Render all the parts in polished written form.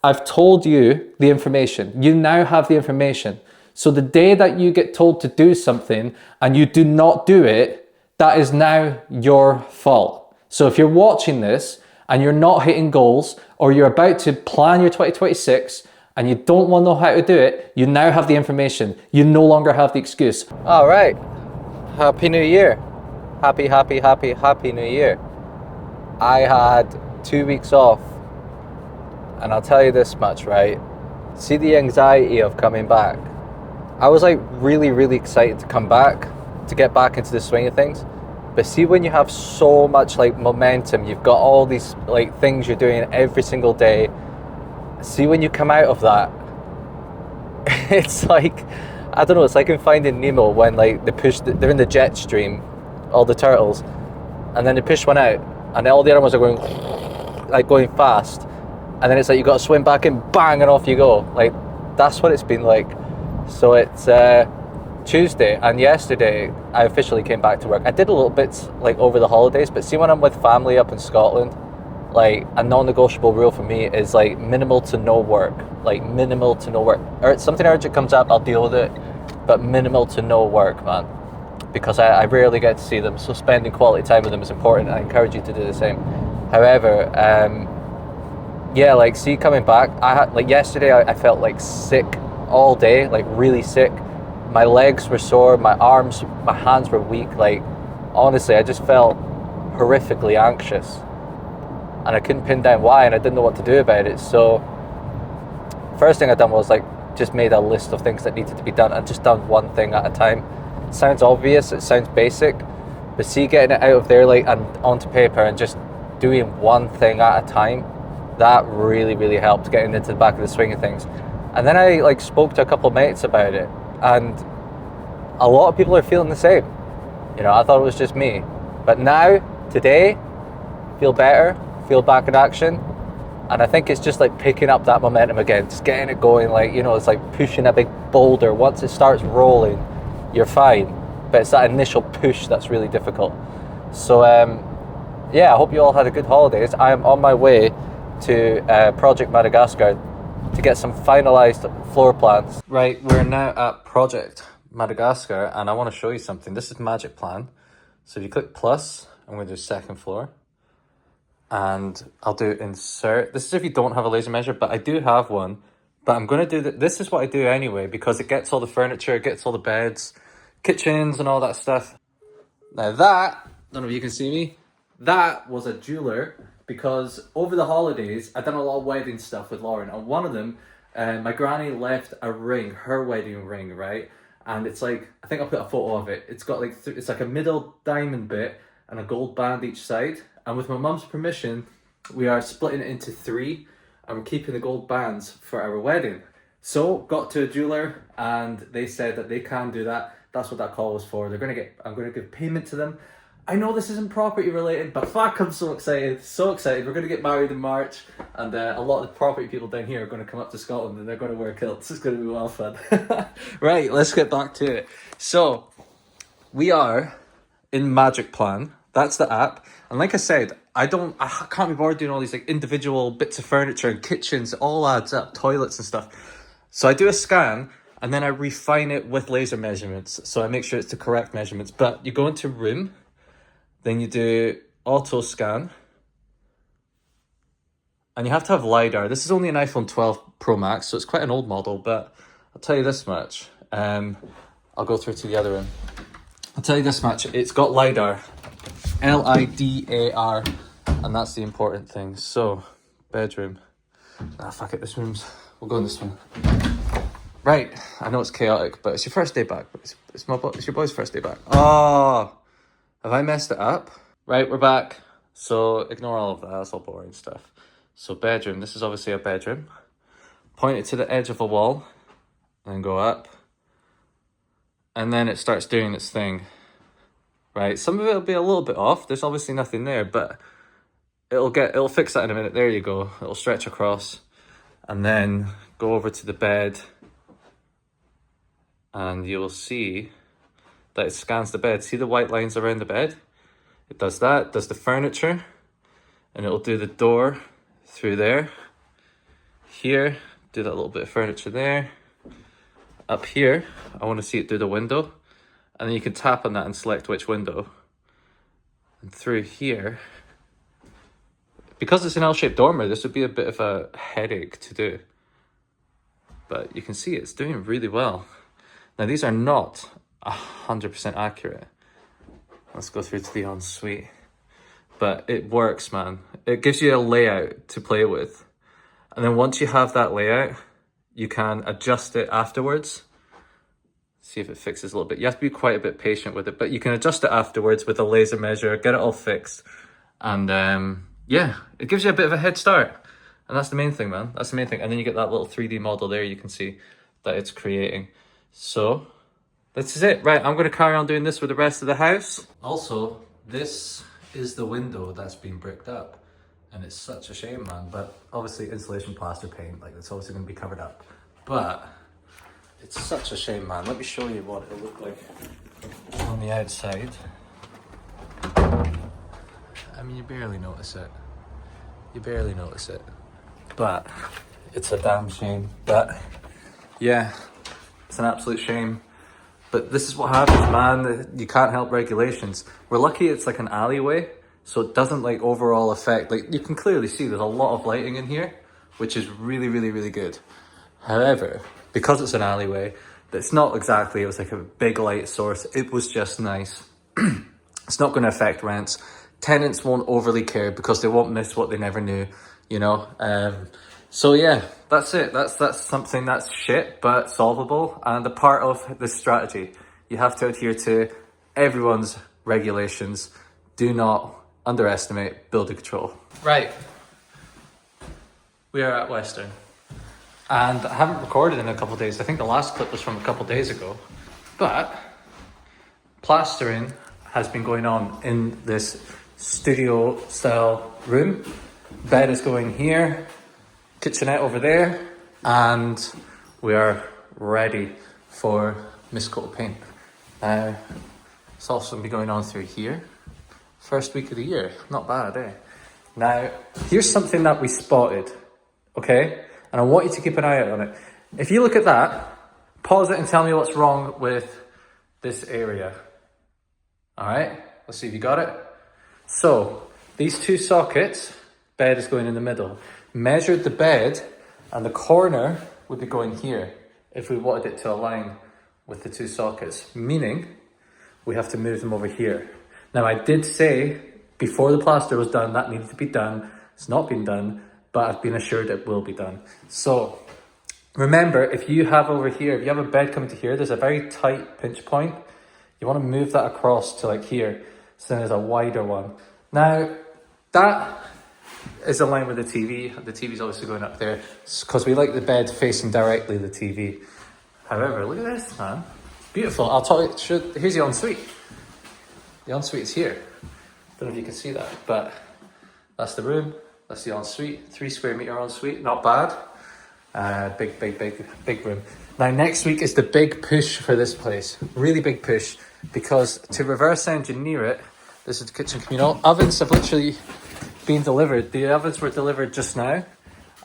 I've told you the information. You now have the information. So the day that you get told to do something and you do not do it, that is now your fault. So if you're watching this and you're not hitting goals, or you're about to plan your 2026 and you don't want to know how to do it, you now have the information. You no longer have the excuse. All right. Happy New Year. Happy New Year. I had 2 weeks off, and I'll tell you this much, right? See the anxiety of coming back. I was like really excited to come back, to get back into the swing of things. But see, when you have so much like momentum, you've got all these like things you're doing every single day. See, when you come out of that, it's like, I don't know, it's like in Finding Nemo when like they're in the jet stream, all the turtles, and then they push one out, and all the other ones are going fast, and then it's like you got to swim back in, bang, and off you go. Like, that's what it's been like. So it's Tuesday, and yesterday I officially came back to work. I did a little bit like over the holidays, but see, when I'm with family up in Scotland, like a non-negotiable rule for me is like minimal to no work. Like minimal to no work. Or something urgent comes up, I'll deal with it, but minimal to no work, man. Because I rarely get to see them, so spending quality time with them is important. I encourage you to do the same. However, yeah, like see, coming back, I had like yesterday I felt like sick all day, like really sick. My legs were sore, my arms, my hands were weak. Like honestly, I just felt horrifically anxious, and I couldn't pin down why, and I didn't know what to do about it. So first thing I done was like just made a list of things that needed to be done, and just done one thing at a time. It sounds obvious, it sounds basic, but see, getting it out of there like and onto paper and just doing one thing at a time, that really helped getting into the back of the swing of things. And then I like spoke to a couple of mates about it, and a lot of people are feeling the same. You know, I thought it was just me, but now, today, feel better, feel back in action, and I think it's just like picking up that momentum again, just getting it going. Like, you know, it's like pushing a big boulder. Once it starts rolling, you're fine, but it's that initial push that's really difficult. So yeah, I hope you all had a good holidays. I am on my way to Project Madagascar to get some finalized floor plans. Right, we're now at Project Madagascar, and I want to show you something. This is Magic Plan. So if you click plus, I'm going to do second floor, and I'll do insert. This is if you don't have a laser measure, but I do have one. But I'm going to do this is what I do anyway, because it gets all the furniture, it gets all the beds, kitchens, and all that stuff. Now that, don't know if you can see me, that was a jeweler, because over the holidays, I've done a lot of wedding stuff with Lauren, and one of them, my granny left a ring, her wedding ring, right? And it's like, I think I'll put a photo of it. It's got like, it's like a middle diamond bit and a gold band each side. And with my mum's permission, we are splitting it into 3, and we're keeping the gold bands for our wedding. So got to a jeweler, and they said that they can do that. That's what that call was for. I'm gonna give payment to them. I know this isn't property related, but fuck, I'm so excited, so excited. We're gonna get married in March, and a lot of the property people down here are gonna come up to Scotland, and they're gonna wear kilts. It's gonna be well fun. Right, let's get back to it. So we are in Magic Plan. That's the app. And like I said, I can't be bothered doing all these like individual bits of furniture and kitchens. It all adds up, toilets and stuff. So I do a scan, and then I refine it with laser measurements. So I make sure it's the correct measurements. But you go into room, then you do auto scan, and you have to have LiDAR. This is only an iPhone 12 Pro Max, so it's quite an old model, but I'll tell you this much. I'll go through to the other one. I'll tell you this much, it's got LiDAR. LiDAR, and that's the important thing. So, bedroom. Fuck it, we'll go in this one. Right, I know it's chaotic, but it's your first day back. It's your boy's first day back. Oh, have I messed it up? Right, we're back. So, ignore all of that, that's all boring stuff. So, bedroom, this is obviously a bedroom. Point it to the edge of a wall, and then go up. And then it starts doing its thing. Right, some of it will be a little bit off. There's obviously nothing there, but it'll fix that in a minute. There you go. It'll stretch across, and then go over to the bed, and you will see that it scans the bed. See the white lines around the bed? It does that. It does the furniture, and it'll do the door through there, Here, do that little bit of furniture there. Up here, I want to see it through the window. And then you can tap on that and select which window. And through here, because it's an L-shaped dormer, this would be a bit of a headache to do. But you can see it's doing really well. Now these are not 100% accurate. Let's go through to the ensuite. But it works, man. It gives you a layout to play with. And then once you have that layout, you can adjust it afterwards. See if it fixes a little bit. You have to be quite a bit patient with it, but you can adjust it afterwards with a laser measure, get it all fixed. And yeah, it gives you a bit of a head start. And that's the main thing, man. That's the main thing. And then you get that little 3D model there you can see that it's creating. So this is it. Right, I'm going to carry on doing this with the rest of the house. Also, this is the window that's been bricked up. And it's such a shame, man. But obviously insulation plaster paint, like it's obviously going to be covered up. But it's such a shame, man. Let me show you what it looked like on the outside. I mean, you barely notice it. You barely notice it. But it's a damn shame. But yeah, it's an absolute shame. But this is what happens, man. You can't help regulations. We're lucky it's like an alleyway, so it doesn't like overall affect. Like you can clearly see there's a lot of lighting in here, which is really, really, really good. However, because it's an alleyway, it's not exactly, it was like a big light source. It was just nice. It's not going to affect rents. Tenants won't overly care because they won't miss what they never knew, you know? So yeah, that's it. That's something that's shit, but solvable. And a part of this strategy, you have to adhere to everyone's regulations. Do not underestimate building control. Right. We are at Western. And I haven't recorded in a couple of days. I think the last clip was from a couple of days ago. But plastering has been going on in this studio style room. Bed is going here, kitchenette over there, and we are ready for mist coat paint. Now, it's also going to be going on through here. First week of the year, not bad, eh? Now, here's something that we spotted, okay? And I want you to keep an eye out on it. If you look at that, pause it and tell me what's wrong with this area. All right, let's see if you got it. So these two sockets, bed is going in the middle. Measured the bed and the corner would be going here if we wanted it to align with the two sockets, meaning we have to move them over here. Now I did say before the plaster was done, that needed to be done. It's not been done, but I've been assured it will be done. So remember, if you have over here, if you have a bed coming to here, there's a very tight pinch point. You want to move that across to like here. So then there's a wider one. Now that is aligned with the TV. The TV's obviously going up there because we like the bed facing directly the TV. However, look at this, man. It's beautiful. I'll talk you, here's the ensuite. The ensuite is here. Don't know if you can see that, but that's the room. That's the ensuite, 3 square meter ensuite, not bad. Big room. Now next week is the big push for this place. Really big push, because to reverse engineer it, this is the kitchen communal. Ovens have literally been delivered. The ovens were delivered just now,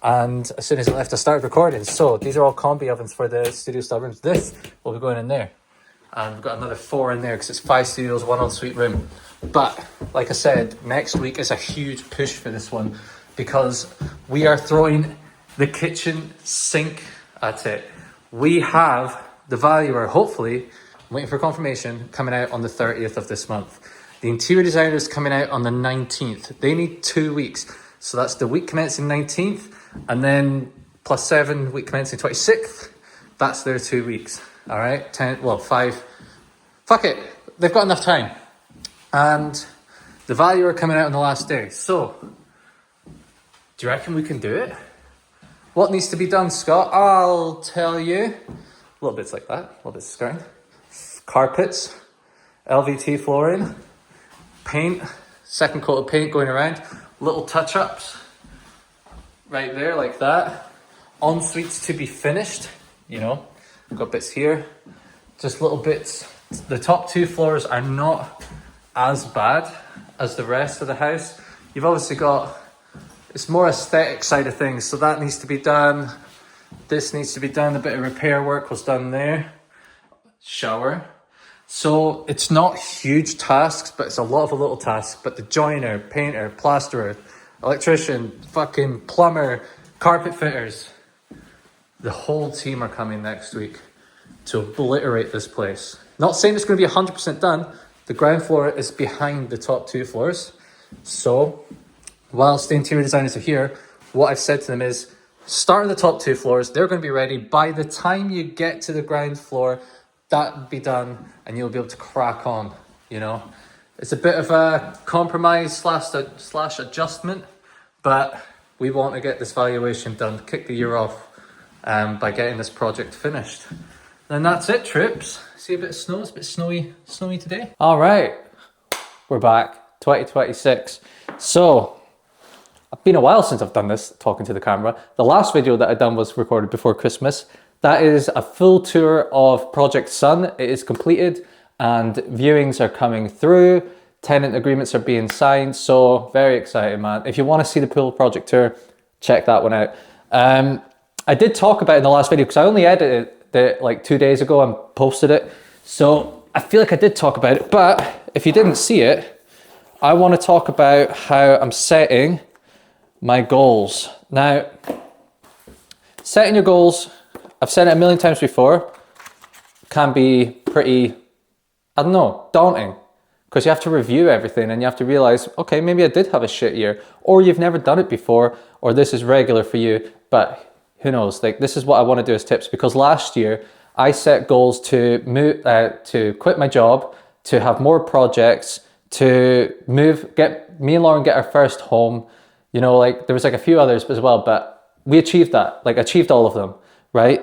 and as soon as it left, I started recording. So these are all combi ovens for the studio style rooms. This will be going in there. And we've got another 4 in there because it's 5 studios, 1 ensuite room. But like I said, next week is a huge push for this one because we are throwing the kitchen sink at it. We have the valuer, hopefully, I'm waiting for confirmation, coming out on the 30th of this month. The interior designer is coming out on the 19th. They need 2 weeks. So that's the week commencing 19th, and then plus 7, week commencing 26th. That's their 2 weeks. All right, 10, well, 5. Fuck it, they've got enough time. And the valuer coming out on the last day. So, do you reckon we can do it? What needs to be done, Scott? I'll tell you. Little bits like that, little bits of skirting. Carpets, LVT flooring, paint, second coat of paint going around, little touch-ups right there like that. En suites to be finished, you know. We've got bits here, just little bits. The top 2 floors are not as bad as the rest of the house. You've obviously got it's more aesthetic side of things. So that needs to be done. This needs to be done. A bit of repair work was done there. Shower. So it's not huge tasks, but it's a lot of little tasks. But the joiner, painter, plasterer, electrician, fucking plumber, carpet fitters, the whole team are coming next week to obliterate this place. Not saying it's going to be 100% done. The ground floor is behind the top 2 floors. So whilst the interior designers are here, what I've said to them is, start on the top 2 floors. They're going to be ready. By the time you get to the ground floor, that'll be done and you'll be able to crack on, you know. It's a bit of a compromise slash adjustment, but we want to get this valuation done, kick the year off by getting this project finished. Then that's it, trips. See a bit of snow, it's a bit snowy today. All right, we're back, 2026. So, it's been a while since I've done this, talking to the camera. The last video that I've done was recorded before Christmas. That is a full tour of Project Sun. It is completed and viewings are coming through. Tenant agreements are being signed. So very excited, man. If you want to see the full project tour, check that one out. I did talk about it in the last video because I only edited it like 2 days ago and posted it. So I feel like I did talk about it, but if you didn't see it, I want to talk about how I'm setting my goals. Now, setting your goals, I've said it a million times before, can be pretty, I don't know, daunting, because you have to review everything and you have to realize, okay, maybe I did have a shit year, or you've never done it before, or this is regular for you, but who knows? Like, this is what I want to do as tips, because last year I set goals to move, to quit my job, to have more projects, to move, me and Lauren get our first home, you know, like there was like a few others as well, but we achieved that, like achieved all of them. Right?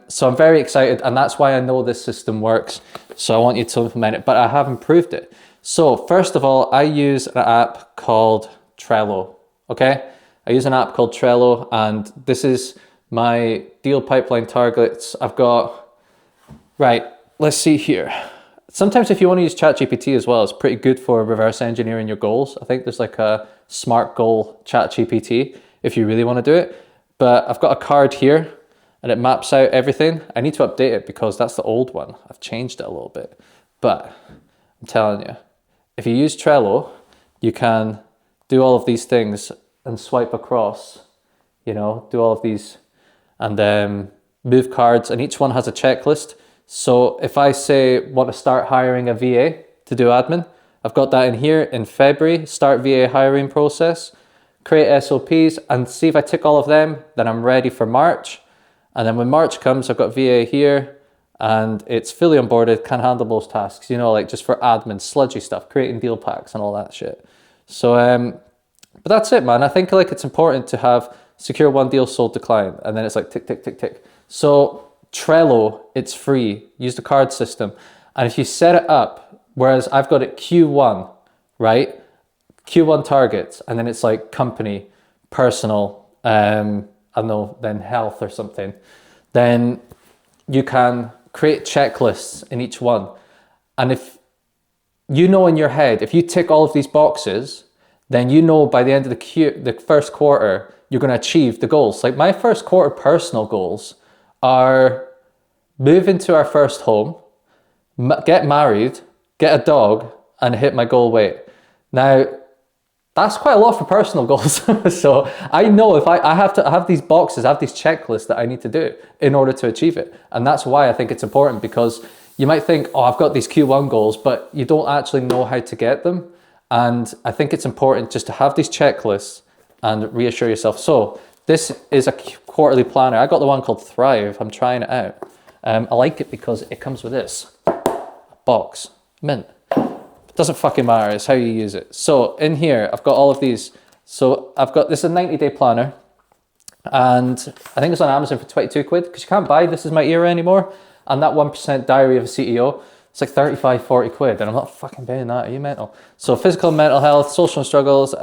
So I'm very excited, and that's why I know this system works. So I want you to implement it, but I have improved it. So first of all, I use an app called Trello, okay? I use an app called Trello, and this is my deal pipeline targets. I've got, right, let's see here. Sometimes if you want to use ChatGPT as well, it's pretty good for reverse engineering your goals. I think there's like a smart goal ChatGPT if you really want to do it. But I've got a card here, and it maps out everything. I need to update it because that's the old one. I've changed it a little bit. But I'm telling you, if you use Trello, you can do all of these things and swipe across, you know, do all of these and then move cards, and each one has a checklist. So if I say want to start hiring a VA to do admin, I've got that in here in February, start VA hiring process, create SOPs, and see if I tick all of them, then I'm ready for March. And then when March comes, I've got VA here and it's fully onboarded, can handle most tasks, you know, like just for admin, sludgy stuff, creating deal packs and all that shit. So, but that's it, man. I think like it's important to have secure one deal sold to client, and then it's like tick, tick, tick, tick. So Trello, it's free. Use the card system. And if you set it up, whereas I've got it Q1, right? Q1 targets, and then it's like company, personal, I don't know, then health or something, then you can create checklists in each one. And if you know in your head, if you tick all of these boxes, then you know by the end of the first quarter, you're going to achieve the goals. Like my first quarter personal goals are move into our first home, get married, get a dog, and hit my goal weight. Now, that's quite a lot for personal goals. So I know if I have these boxes, I have these checklists that I need to do in order to achieve it. And that's why I think it's important, because you might think, oh, I've got these Q1 goals, but you don't actually know how to get them. And I think it's important just to have these checklists and reassure yourself. So this is a quarterly planner. I got the one called Thrive. I'm trying it out. I like it because it comes with this box, mint. Doesn't fucking matter, it's how you use it. So in here, I've got all of these. So I've got, this is a 90-day planner, and I think it's on Amazon for 22 quid, because you can't buy This Is My Era anymore. And that 1% Diary of a CEO, it's like 35, 40 quid, and I'm not fucking paying that, are you mental? So physical and mental health, social and struggles,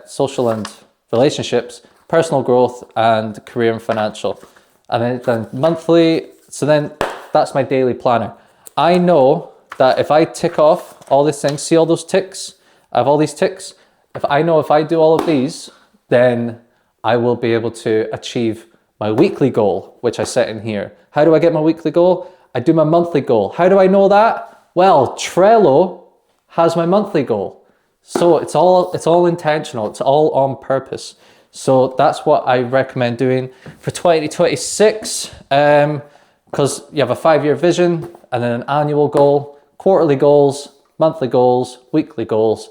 social and relationships, personal growth, and career and financial. And then monthly, so then that's my daily planner. I know that if I tick off all these things, see all those ticks? I have all these ticks. If I know if I do all of these, then I will be able to achieve my weekly goal, which I set in here. How do I get my weekly goal? I do my monthly goal. How do I know that? Well, Trello has my monthly goal. So it's all intentional. It's all on purpose. So that's what I recommend doing for 2026, because you have a 5-year vision and then an annual goal, quarterly goals, monthly goals, weekly goals,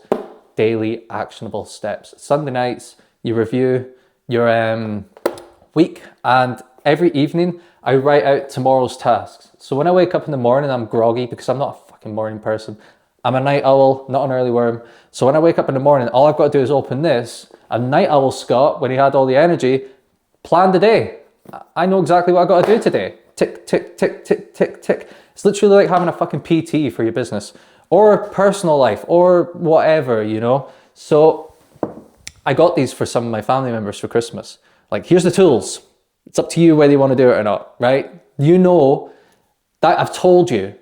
daily actionable steps. Sunday nights, you review your week, and every evening I write out tomorrow's tasks. So when I wake up in the morning, I'm groggy because I'm not a fucking morning person. I'm a night owl, not an early worm. So when I wake up in the morning, all I've got to do is open this. A night owl Scott, when he had all the energy, planned the day. I know exactly what I've got to do today. Tick, tick, tick, tick, tick, tick. It's literally like having a fucking PT for your business or personal life or whatever, you know? So I got these for some of my family members for Christmas. Like, here's the tools. It's up to you whether you want to do it or not, right? You know that I've told you.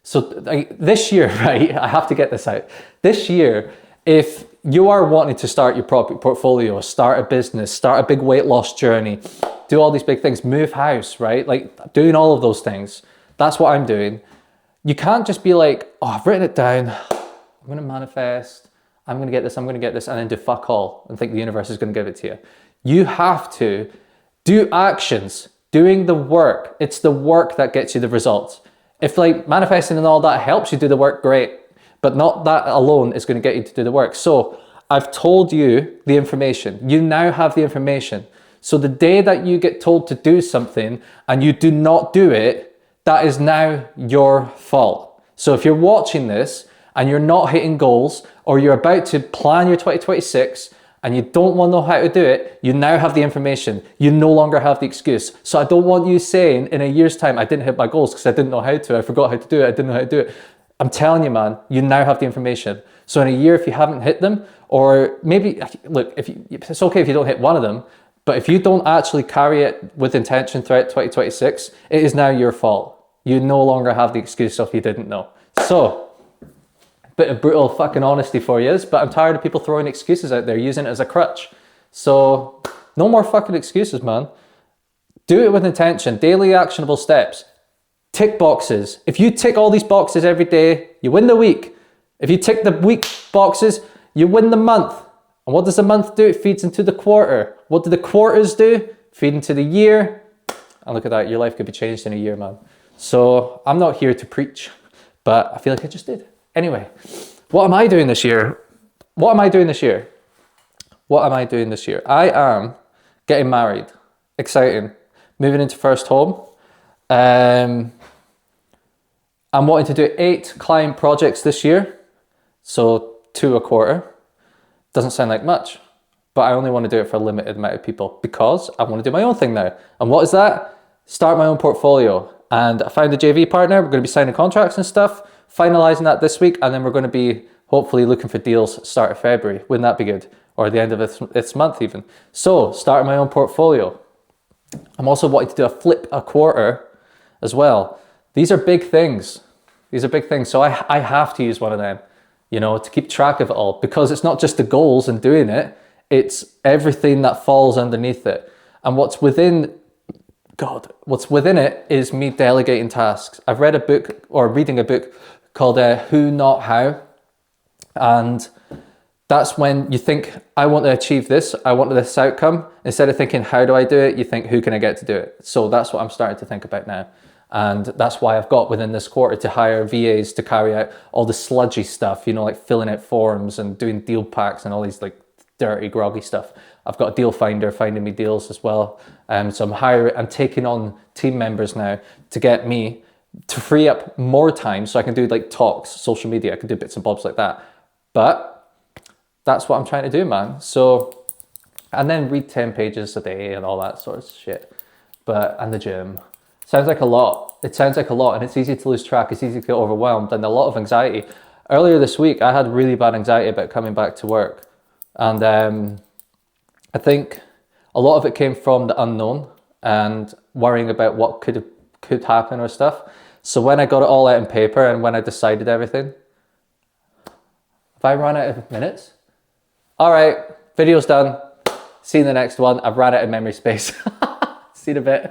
So like, this year, right, I have to get this out. This year, if you are wanting to start your property portfolio, start a business, start a big weight loss journey, do all these big things, move house, right? Like doing all of those things. That's what I'm doing. You can't just be like, oh, I've written it down. I'm going to manifest. I'm going to get this. I'm going to get this. And then do fuck all and think the universe is going to give it to you. You have to do actions, doing the work. It's the work that gets you the results. If like manifesting and all that helps you do the work, great. But not that alone is going to get you to do the work. So I've told you the information. You now have the information. So the day that you get told to do something and you do not do it, that is now your fault. So if you're watching this and you're not hitting goals, or you're about to plan your 2026 and you don't want to know how to do it, you now have the information. You no longer have the excuse. So I don't want you saying in a year's time, I didn't hit my goals because I didn't know how to, I forgot how to do it, I didn't know how to do it. I'm telling you, man, you now have the information. So in a year, if you haven't hit them, or maybe, look, it's okay if you don't hit one of them, but if you don't actually carry it with intention throughout 2026, it is now your fault. You no longer have the excuse of you didn't know. So, bit of brutal fucking honesty for you, but I'm tired of people throwing excuses out there, using it as a crutch. So, no more fucking excuses, man. Do it with intention, daily actionable steps. Tick boxes. If you tick all these boxes every day, you win the week. If you tick the week boxes, you win the month. And what does the month do? It feeds into the quarter. What do the quarters do? Feed into the year. And look at that, your life could be changed in a year, man. So I'm not here to preach, but I feel like I just did. Anyway, what am I doing this year? What am I doing this year? What am I doing this year? I am getting married. Exciting. Moving into first home. I'm wanting to do 8 client projects this year. So 2 a quarter. Doesn't sound like much, but I only want to do it for a limited amount of people because I want to do my own thing now. And what is that? Start my own portfolio. And I found a JV partner. We're going to be signing contracts and stuff, finalizing that this week. And then we're going to be hopefully looking for deals start of February. Wouldn't that be good? Or the end of this month even. So starting my own portfolio. I'm also wanting to do a flip a quarter as well. These are big things. These are big things. So I have to use one of them, you know, to keep track of it all, because it's not just the goals and doing it, it's everything that falls underneath it. And what's within it is me delegating tasks. I've read a book, or reading a book called Who Not How. And that's when you think, I want to achieve this, I want this outcome. Instead of thinking, how do I do it? You think, who can I get to do it? So that's what I'm starting to think about now. And that's why I've got within this quarter to hire VAs to carry out all the sludgy stuff, you know, like filling out forms and doing deal packs and all these like dirty, groggy stuff. I've got a deal finder finding me deals as well. So I'm taking on team members now to get me to free up more time so I can do like talks, social media, I can do bits and bobs like that. But that's what I'm trying to do, man. So, and then read 10 pages a day and all that sort of shit. And the gym. Sounds like a lot. It sounds like a lot, and it's easy to lose track. It's easy to get overwhelmed and a lot of anxiety. Earlier this week, I had really bad anxiety about coming back to work. And I think a lot of it came from the unknown and worrying about what could happen or stuff. So when I got it all out in paper and when I decided everything, have I run out of minutes? All right, video's done. See you in the next one. I've ran out of memory space. See you in a bit.